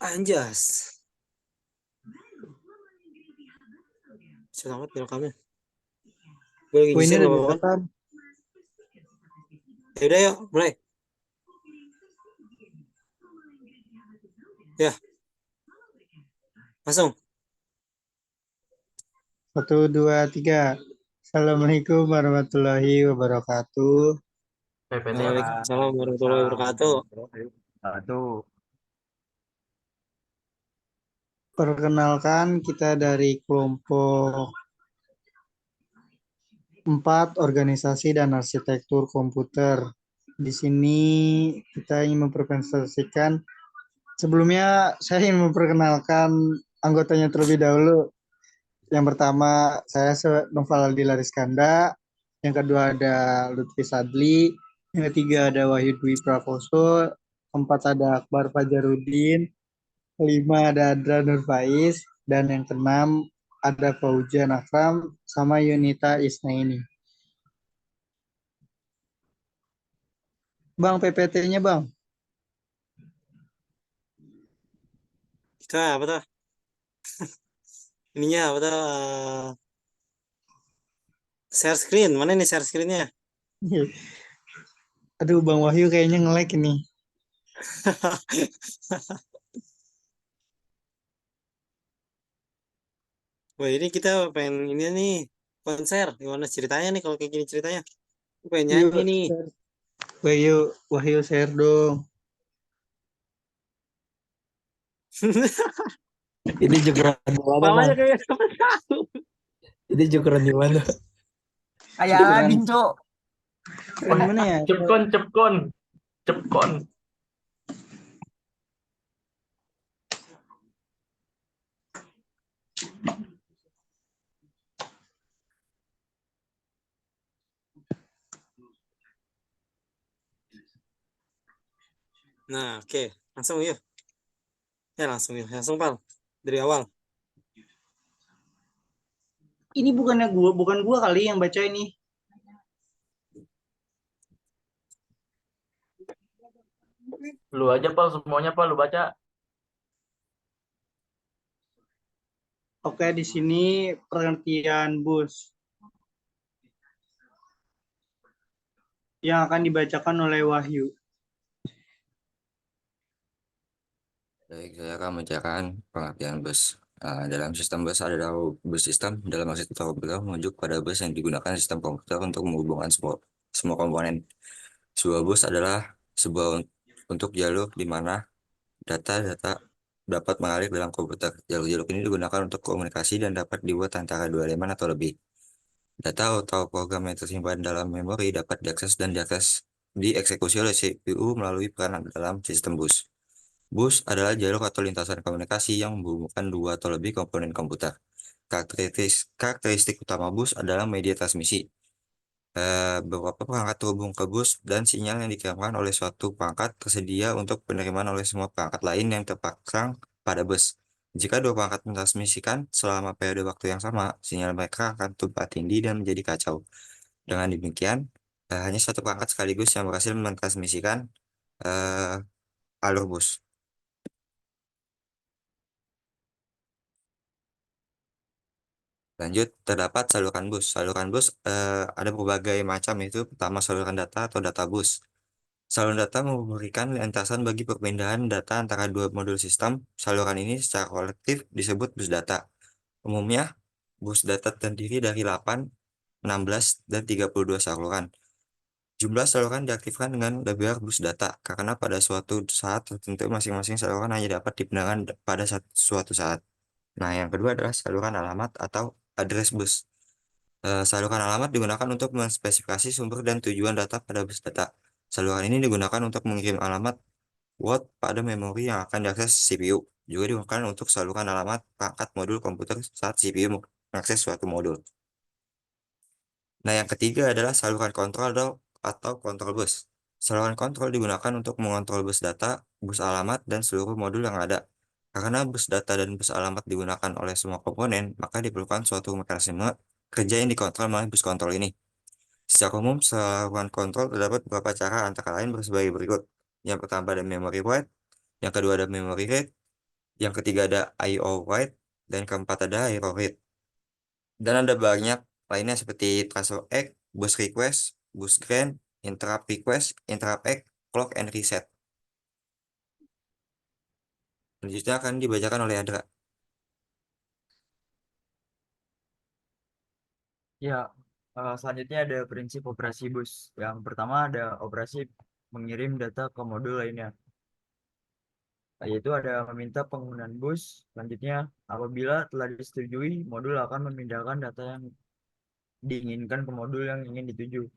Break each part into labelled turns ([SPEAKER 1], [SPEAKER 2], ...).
[SPEAKER 1] Anjas. Selamat direkamnya. Gue lagi
[SPEAKER 2] Oh, ini
[SPEAKER 1] nyisir
[SPEAKER 2] udah
[SPEAKER 1] gak apa-apa.
[SPEAKER 2] direkam.
[SPEAKER 1] Ya udah yuk, mulai. Ya, langsung.
[SPEAKER 2] 1, 2, 3. Assalamualaikum warahmatullahi wabarakatuh.
[SPEAKER 3] PPT.
[SPEAKER 1] Waalaikumsalam warahmatullahi wabarakatuh.
[SPEAKER 3] Satu.
[SPEAKER 2] Perkenalkan, kita dari kelompok 4 organisasi dan arsitektur komputer. Di sini kita ingin mempresentasikan. Sebelumnya saya ingin memperkenalkan anggotanya terlebih dahulu. Yang pertama saya Noval Aldila Rizkanda, yang kedua ada Lutfi Sadli, yang ketiga ada Wahyu Dwi Prakoso, keempat ada Akbar Fajarudin, kelima ada Adra Nur Faiz, dan yang keenam ada Fauzian Akram sama Yunita Isnaini. Bang, PPT-nya bang.
[SPEAKER 1] Kita apa tuh? Ininya apa tuh? Share screen. Mana nih share screen-nya?
[SPEAKER 2] Aduh, Bang Wahyu kayaknya nge-lag ini.
[SPEAKER 1] Wah, ini kita pengen ini nih konser. Gimana ceritanya nih kalau kayak gini ceritanya? Gue pengen
[SPEAKER 2] Yuk,
[SPEAKER 1] nyanyi nih.
[SPEAKER 2] Wahyu, Wahyu share dong.
[SPEAKER 3] Ini jukeran di mana,
[SPEAKER 1] Palanya
[SPEAKER 3] Bang?
[SPEAKER 1] kayak apa tahu.
[SPEAKER 3] Ini jukeran di mana?
[SPEAKER 4] Kayak
[SPEAKER 2] Keren.
[SPEAKER 4] Aladin, Cok.
[SPEAKER 2] Keren mana ya?
[SPEAKER 3] Cepkon.
[SPEAKER 1] Nah, oke. Langsung yuk. Ya langsung yuk. Langsung pal. Dari awal.
[SPEAKER 2] Ini bukan gua kali yang baca ini.
[SPEAKER 3] Lu aja, Pak, semuanya, Pak, lu baca.
[SPEAKER 2] Oke, di sini pengertian bus yang akan dibacakan oleh Wahyu.
[SPEAKER 5] Baik, saya akan membacakan pengertian bus. Dalam sistem bus adalah bus sistem dalam arsitektur komputer menuju pada bus yang digunakan sistem komputer untuk menghubungkan semua komponen. Sebuah bus adalah sebuah untuk jalur di mana data-data dapat mengalir dalam komputer. Jalur-jalur ini digunakan untuk komunikasi dan dapat dibuat antara dua elemen atau lebih. Data atau program yang tersimpan dalam memori dapat diakses dan dieksekusi oleh CPU melalui peran dalam sistem bus. Bus adalah jalur atau lintasan komunikasi yang menghubungkan dua atau lebih komponen komputer. Karakteristik utama bus adalah media transmisi. Beberapa perangkat terhubung ke bus dan sinyal yang dikirimkan oleh suatu perangkat tersedia untuk penerimaan oleh semua perangkat lain yang terpasang pada bus. Jika dua perangkat mentransmisikan selama periode waktu yang sama, sinyal mereka akan tumpang tindih dan menjadi kacau. Dengan demikian, hanya satu perangkat sekaligus yang berhasil mentransmisikan alur bus. Lanjut, terdapat saluran bus. Saluran bus ada berbagai macam, yaitu pertama saluran data atau data bus. Saluran data memberikan lintasan bagi perpindahan data antara dua modul sistem. Saluran ini secara kolektif disebut bus data. Umumnya, bus data terdiri dari 8, 16, dan 32 saluran. Jumlah saluran diaktifkan dengan lebar bus data, karena pada suatu saat tertentu masing-masing saluran hanya dapat dipindahkan pada suatu saat. Nah, yang kedua adalah saluran alamat atau address bus. Saluran alamat digunakan untuk menspesifikasi sumber dan tujuan data pada bus data. Saluran ini digunakan untuk mengirim alamat Word pada memori yang akan diakses CPU. Juga digunakan untuk saluran alamat perangkat modul komputer saat CPU mengakses suatu modul. Nah, yang ketiga adalah saluran kontrol atau kontrol bus. Saluran kontrol digunakan untuk mengontrol bus data, bus alamat, dan seluruh modul yang ada. Karena bus data dan bus alamat digunakan oleh semua komponen, maka diperlukan suatu mekanisme kerja yang dikontrol oleh bus kontrol ini. Secara umum, saluran kontrol terdapat beberapa cara antara lain sebagai berikut. Yang pertama ada memory write, yang kedua ada memory read, yang ketiga ada I/O write, dan keempat ada I/O read. Dan ada banyak lainnya seperti transfer act, bus request, bus grant, interrupt request, interrupt act, clock, and reset. Selanjutnya akan dibacakan oleh Adra.
[SPEAKER 4] Ya, selanjutnya ada prinsip operasi bus. Yang pertama ada operasi mengirim data ke modul lainnya, yaitu ada meminta penggunaan bus. Selanjutnya, apabila telah disetujui, modul akan memindahkan data yang diinginkan ke modul yang ingin dituju.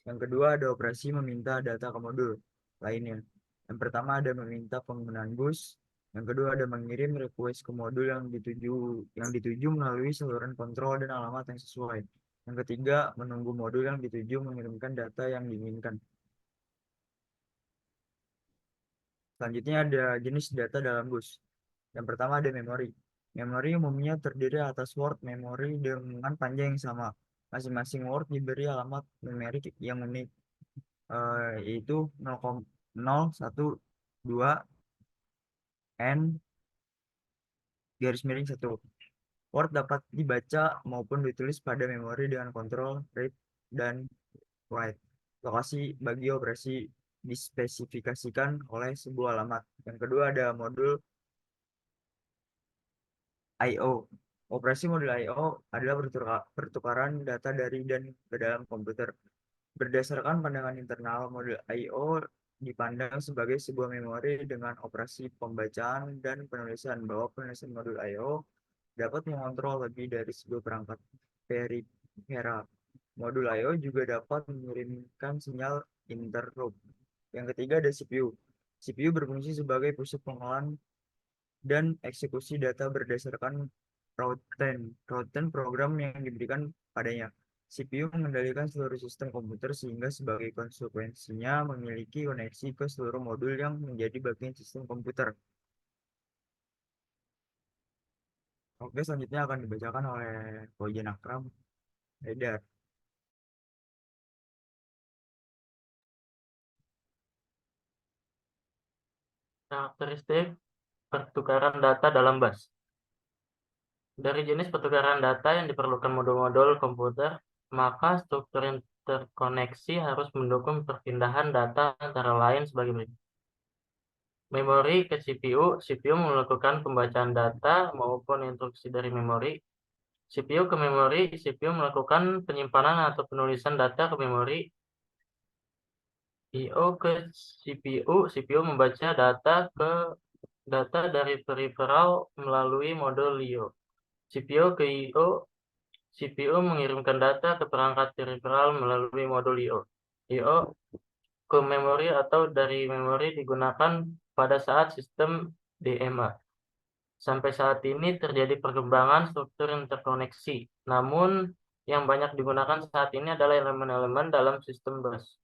[SPEAKER 4] Yang kedua ada operasi meminta data ke modul lainnya. Yang pertama ada meminta penggunaan bus. Yang kedua ada mengirim request ke modul yang dituju melalui saluran kontrol dan alamat yang sesuai. Yang ketiga menunggu modul yang dituju mengirimkan data yang diinginkan. Selanjutnya ada jenis data dalam bus. Yang pertama ada memori. Memori umumnya terdiri atas word memori dengan panjang yang sama. Masing-masing word diberi alamat memori yang unik, yaitu 0,012 N _1. Word dapat dibaca maupun ditulis pada memori dengan kontrol read dan write. Lokasi bagi operasi dispesifikasikan oleh sebuah alamat. Yang kedua ada modul I/O. Operasi modul I/O adalah pertukaran data dari dan ke dalam komputer. Berdasarkan pandangan internal, modul I/O dipandang sebagai sebuah memori dengan operasi pembacaan dan penulisan, bahwa penulisan modul I/O dapat mengontrol lebih dari sebuah perangkat peripheral. Modul I/O juga dapat mengirimkan sinyal interrupt. Yang ketiga ada CPU. CPU berfungsi sebagai pusat pengolahan dan eksekusi data berdasarkan routine program yang diberikan padanya. CPU mengendalikan seluruh sistem komputer sehingga sebagai konsekuensinya memiliki koneksi ke seluruh modul yang menjadi bagian sistem komputer. Oke, selanjutnya akan dibacakan oleh Bojan Akram Haidar.
[SPEAKER 3] Karakteristik pertukaran data dalam bus. Dari jenis pertukaran data yang diperlukan modul-modul komputer, maka struktur interkoneksi harus mendukung perpindahan data antara lain sebagai berikut. Memori ke CPU, CPU melakukan pembacaan data maupun instruksi dari memori. CPU ke memori, CPU melakukan penyimpanan atau penulisan data ke memori. I/O ke CPU, CPU membaca data dari peripheral melalui modul I/O. CPU ke I/O, CPU mengirimkan data ke perangkat peripheral melalui modul I/O. I/O ke memori atau dari memori digunakan pada saat sistem DMA. Sampai saat ini terjadi perkembangan struktur interkoneksi, namun yang banyak digunakan saat ini adalah elemen-elemen dalam sistem bus.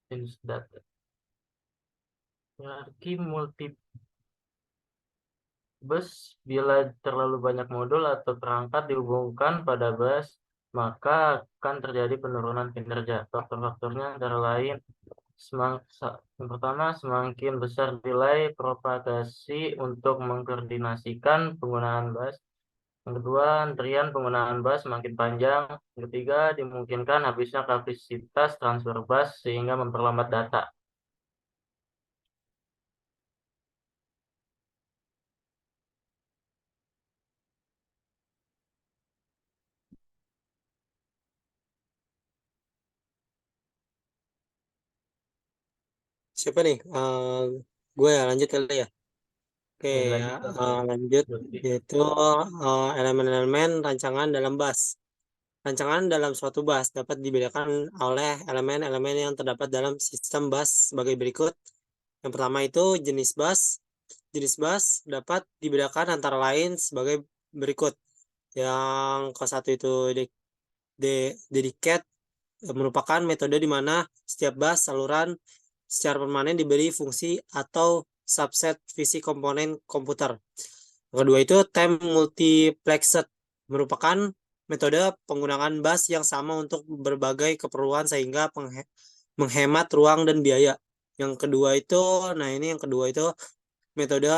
[SPEAKER 3] Jenis data. Hierarki multi-bus, bila terlalu banyak modul atau perangkat dihubungkan pada bus, maka akan terjadi penurunan kinerja. Faktor-faktornya antara lain, yang pertama, semakin besar delay propagasi untuk mengkoordinasikan penggunaan bus. Yang kedua, antrian penggunaan bus semakin panjang. Yang ketiga, dimungkinkan habisnya kapasitas transfer bus sehingga memperlambat data.
[SPEAKER 1] Siapa nih? Gue ya lanjut kali ya. Oke
[SPEAKER 3] Ya,
[SPEAKER 1] ya,
[SPEAKER 3] lanjut.
[SPEAKER 1] lanjut yaitu elemen-elemen rancangan dalam bus. Rancangan dalam suatu bus dapat dibedakan oleh elemen-elemen yang terdapat dalam sistem bus sebagai berikut. Yang pertama itu jenis bus. Jenis bus dapat dibedakan antara lain sebagai berikut. Yang ke-1 itu dedicate, merupakan metode di mana setiap bus saluran secara permanen diberi fungsi atau subset visi komponen komputer. Yang kedua itu time multiplexed, merupakan metode penggunaan bus yang sama untuk berbagai keperluan sehingga menghemat ruang dan biaya. Yang kedua itu, nah ini yang kedua itu metode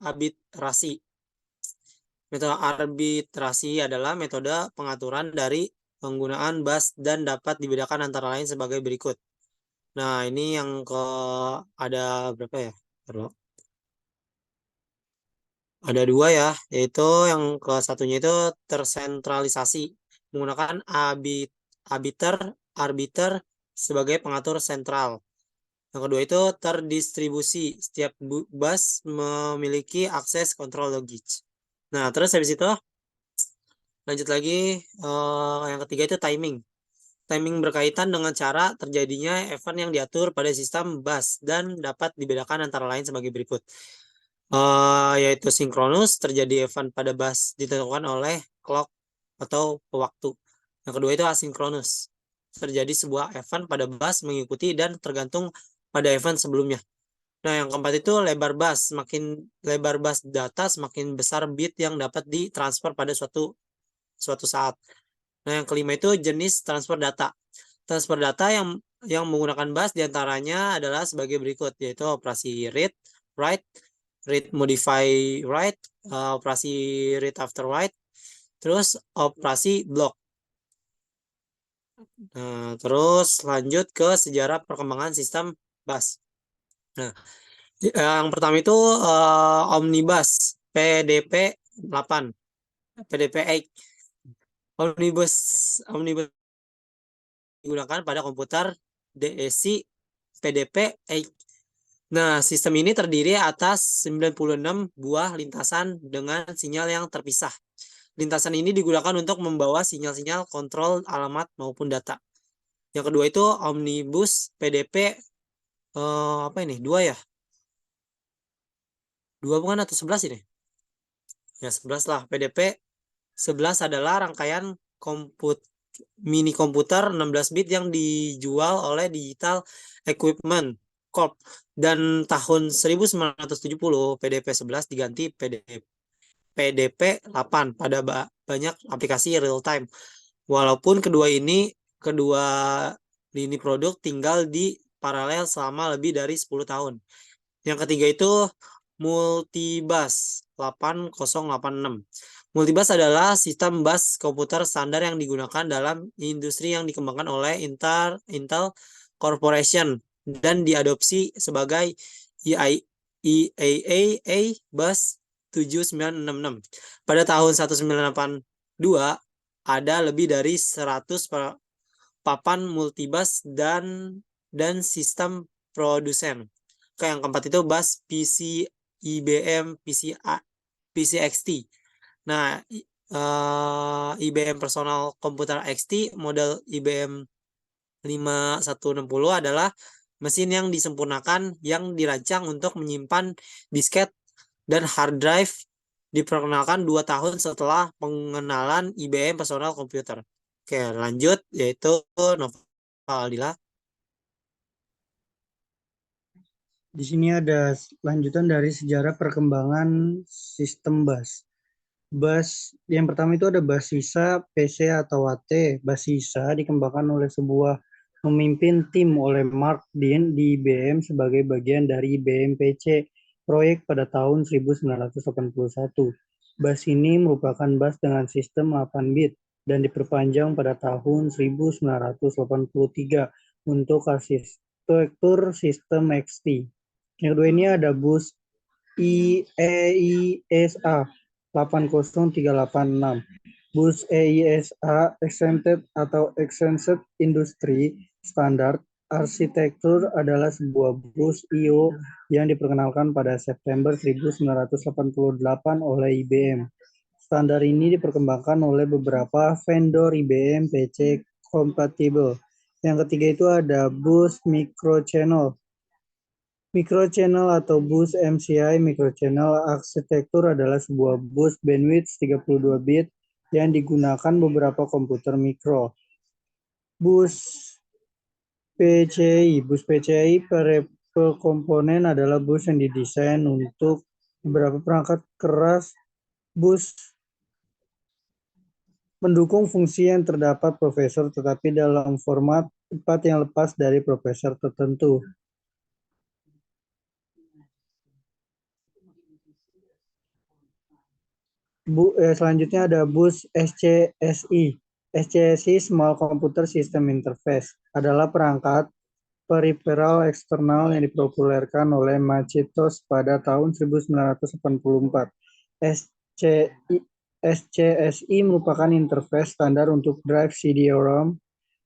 [SPEAKER 1] arbitrasi. Metode arbitrasi adalah metode pengaturan dari penggunaan bus dan dapat dibedakan antara lain sebagai berikut. Nah, ini yang ada berapa ya? Ada dua ya, yaitu yang ke satunya itu tersentralisasi menggunakan arbiter sebagai pengatur sentral. Yang kedua itu terdistribusi. Setiap bus memiliki akses kontrol logis. Nah, terus habis itu lanjut lagi, yang ketiga itu timing. Timing berkaitan dengan cara terjadinya event yang diatur pada sistem bus dan dapat dibedakan antara lain sebagai berikut. Yaitu sinkronus, terjadi event pada bus ditentukan oleh clock atau waktu. Yang kedua itu asinkronus, terjadi sebuah event pada bus mengikuti dan tergantung pada event sebelumnya. Nah, yang keempat itu lebar bus. Semakin lebar bus data, semakin besar bit yang dapat ditransfer pada suatu saat. Nah, yang kelima itu jenis transfer data. Transfer data yang menggunakan bus diantaranya adalah sebagai berikut, yaitu operasi read, write, read, modify, write, operasi read after write, terus operasi block. Nah, terus lanjut ke sejarah perkembangan sistem bus. Nah, yang pertama itu Omnibus PDP 8, PDP 8. Omnibus digunakan pada komputer DSI PDP 8. Nah, sistem ini terdiri atas 96 buah lintasan dengan sinyal yang terpisah. Lintasan ini digunakan untuk membawa sinyal-sinyal kontrol alamat maupun data. Yang kedua itu Omnibus PDP apa ini? 2 ya? 2 bukan atau 11 ini? Ya, 11 lah. PDP 11 adalah rangkaian mini komputer 16 bit yang dijual oleh Digital Equipment Corp. Dan tahun 1970 PDP 11 diganti PDP 8 pada banyak aplikasi real time. Walaupun kedua lini produk tinggal di paralel selama lebih dari 10 tahun. Yang ketiga itu Multibus 8086. Multibus adalah sistem bus komputer standar yang digunakan dalam industri yang dikembangkan oleh Intel Corporation dan diadopsi sebagai IAA Bus 7966. Pada tahun 1982 ada lebih dari 100 papan multibus dan sistem produsen. Oke, yang keempat itu bus PC IBM PCXT. Nah, IBM Personal Computer XT model IBM 5160 adalah mesin yang disempurnakan yang dirancang untuk menyimpan disket dan hard drive, diperkenalkan 2 tahun setelah pengenalan IBM Personal Computer. Oke, lanjut yaitu Nova Aldila.
[SPEAKER 2] Di sini ada lanjutan dari sejarah perkembangan sistem bus. Bus yang pertama itu ada bus sisa PC atau AT. Bus sisa dikembangkan oleh sebuah memimpin tim oleh Mark Dean di IBM sebagai bagian dari IBM PC proyek pada tahun 1981. Bus ini merupakan bus dengan sistem 8 bit dan diperpanjang pada tahun 1983 untuk arsitektur sistem XT. Yang kedua ini ada bus EISA 80386. Bus EISA Extended atau Extended Industry Standard Arsitektur adalah sebuah bus I/O yang diperkenalkan pada September 1988 oleh IBM. Standar ini diperkembangkan oleh beberapa vendor IBM PC compatible. Yang ketiga itu ada bus microchannel. Microchannel atau bus MCI microchannel arsitektur adalah sebuah bus bandwidth 32 bit yang digunakan beberapa komputer mikro. Bus PCI per komponen adalah bus yang didesain untuk beberapa perangkat keras. Bus Mendukung fungsi yang terdapat prosesor tetapi dalam format tempat yang lepas dari prosesor tertentu. Selanjutnya ada bus SCSI. SCSI Small Computer System Interface adalah perangkat peripheral eksternal yang dipopulerkan oleh Macintosh pada tahun 1984. SCSI merupakan interface standar untuk drive CD-ROM,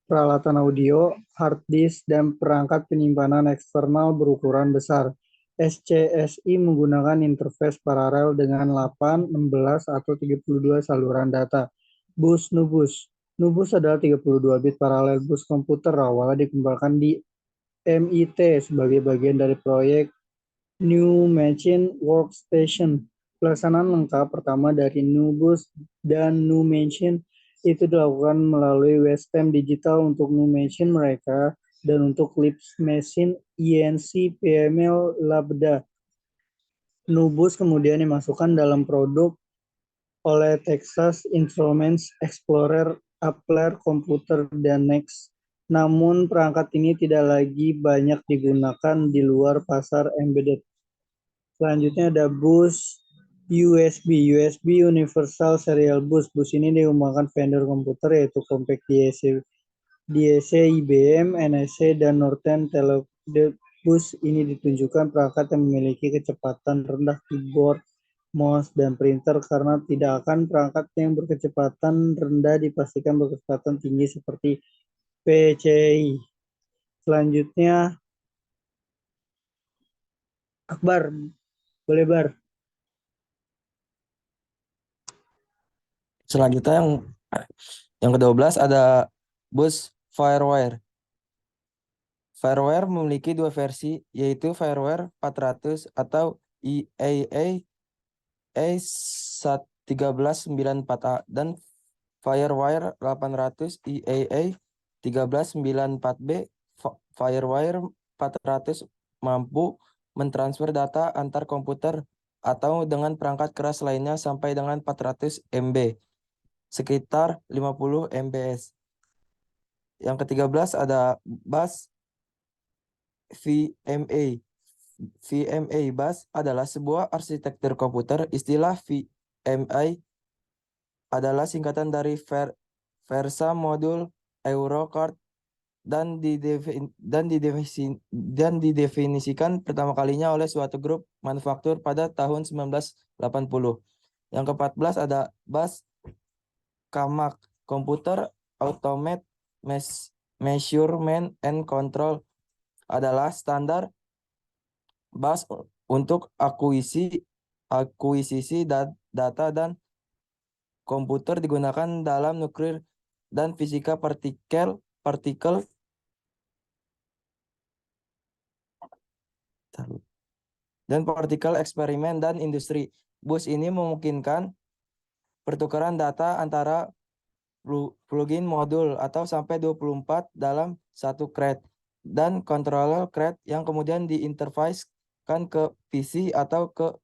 [SPEAKER 2] peralatan audio, hard disk, dan perangkat penyimpanan eksternal berukuran besar. SCSI menggunakan interface paralel dengan 8, 16, atau 32 saluran data. Bus Nubus. Nubus adalah 32 bit paralel bus komputer awalnya dikembangkan di MIT sebagai bagian dari proyek New Machine Workstation. Pelaksanaan lengkap pertama dari Nubus dan New Machine itu dilakukan melalui Western Digital untuk New Machine mereka dan untuk Lips Machine INC PML Lambda. Nubus kemudian dimasukkan dalam produk oleh Texas Instruments, Explorer, Appler Computer, dan Next. Namun perangkat ini tidak lagi banyak digunakan di luar pasar embedded. Selanjutnya ada bus USB, USB Universal Serial Bus. Bus ini dikembangkan vendor komputer yaitu Compaq DSC, IBM, NSC, dan Norton Telephone. Bus ini ditunjukkan perangkat yang memiliki kecepatan rendah keyboard, mouse, dan printer karena tidak akan perangkat yang berkecepatan rendah dipastikan berkecepatan tinggi seperti PCI. Selanjutnya, Akbar, boleh Bar.
[SPEAKER 6] Selanjutnya yang ke-12 ada bus FireWire. FireWire memiliki dua versi, yaitu FireWire 400 atau EAA A1394A dan FireWire 800 EAA 1394B. FireWire 400 mampu mentransfer data antar komputer atau dengan perangkat keras lainnya sampai dengan 400 MB, sekitar 50 MBs. Yang ke-13 ada bus VMA. VMA bus adalah sebuah arsitektur komputer. Istilah VMA adalah singkatan dari Versa Modul Euro Card dan didefinisikan pertama kalinya oleh suatu grup manufaktur pada tahun 1980. Yang ke-14 ada bus CAMAC, Computer Automate Measurement and Control, adalah standar bus untuk akuisisi data dan komputer digunakan dalam nuklir dan fisika partikel dan partikel eksperimen dan industri. Bus ini memungkinkan pertukaran data antara plugin modul atau sampai 24 dalam satu CRAD dan controller CRAD yang kemudian diinterface-kan ke PC atau ke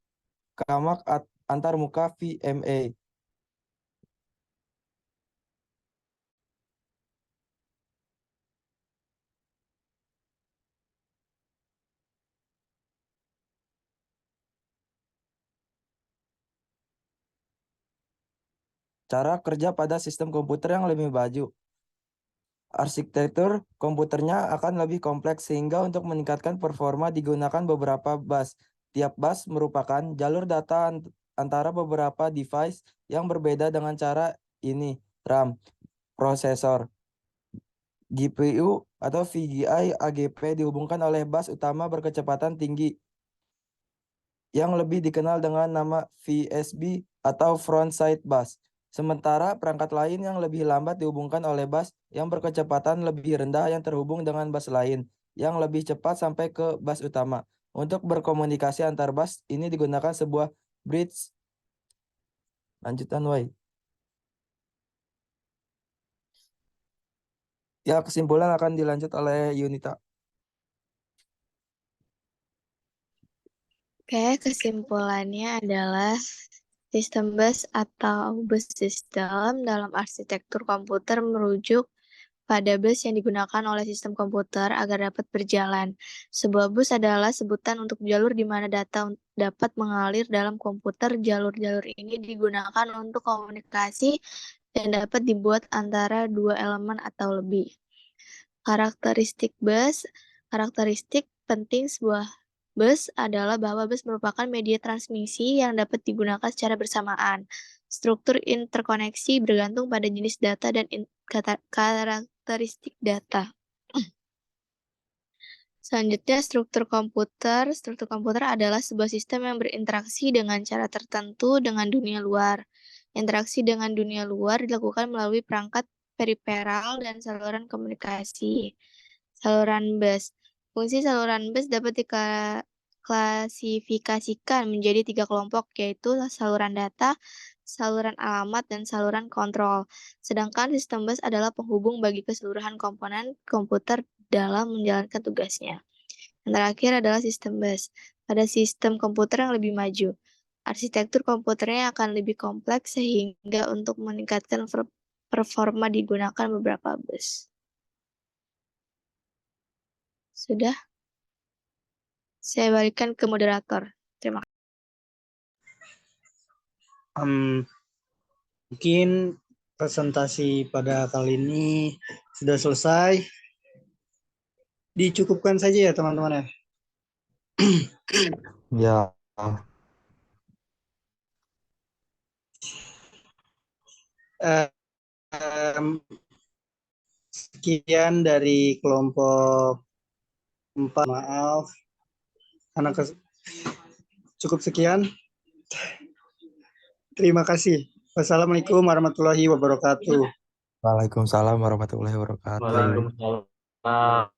[SPEAKER 6] CAMAC antar muka VMA. Cara kerja pada sistem komputer yang lebih maju. Arsitektur komputernya akan lebih kompleks sehingga untuk meningkatkan performa digunakan beberapa bus. Tiap bus merupakan jalur data antara beberapa device yang berbeda dengan cara ini. RAM, prosesor, GPU atau VGA AGP dihubungkan oleh bus utama berkecepatan tinggi yang lebih dikenal dengan nama VSB atau front side bus. Sementara perangkat lain yang lebih lambat dihubungkan oleh bus yang berkecepatan lebih rendah yang terhubung dengan bus lain yang lebih cepat sampai ke bus utama. Untuk berkomunikasi antar bus ini digunakan sebuah bridge. Lanjutan, Wai. Ya, kesimpulan akan dilanjut oleh Yunita.
[SPEAKER 7] Oke, kesimpulannya adalah Sistem bus atau bus system dalam arsitektur komputer merujuk pada bus yang digunakan oleh sistem komputer agar dapat berjalan. Sebuah bus adalah sebutan untuk jalur di mana data dapat mengalir dalam komputer. Jalur-jalur ini digunakan untuk komunikasi dan dapat dibuat antara dua elemen atau lebih. Karakteristik bus. Karakteristik penting sebuah bus adalah bahwa bus merupakan media transmisi yang dapat digunakan secara bersamaan. Struktur interkoneksi bergantung pada jenis data dan karakteristik data. Selanjutnya, struktur komputer. Struktur komputer adalah sebuah sistem yang berinteraksi dengan cara tertentu dengan dunia luar. Interaksi dengan dunia luar dilakukan melalui perangkat periferal dan saluran komunikasi. Saluran bus. Fungsi saluran bus dapat diklasifikasikan menjadi 3 kelompok, yaitu saluran data, saluran alamat, dan saluran kontrol. Sedangkan sistem bus adalah penghubung bagi keseluruhan komponen komputer dalam menjalankan tugasnya. Yang terakhir adalah sistem bus. Pada sistem komputer yang lebih maju, arsitektur komputernya akan lebih kompleks sehingga untuk meningkatkan performa digunakan beberapa bus. Sudah? Saya balikan ke moderator. Terima kasih.
[SPEAKER 2] Mungkin presentasi pada kali ini sudah selesai. Dicukupkan saja ya teman-teman ya.
[SPEAKER 6] Ya,
[SPEAKER 2] Sekian dari kelompok 4. Maaf karena cukup sekian. Terima kasih. Wassalamualaikum warahmatullahi wabarakatuh.
[SPEAKER 6] Waalaikumsalam warahmatullahi wabarakatuh.
[SPEAKER 3] Waalaikumsalam.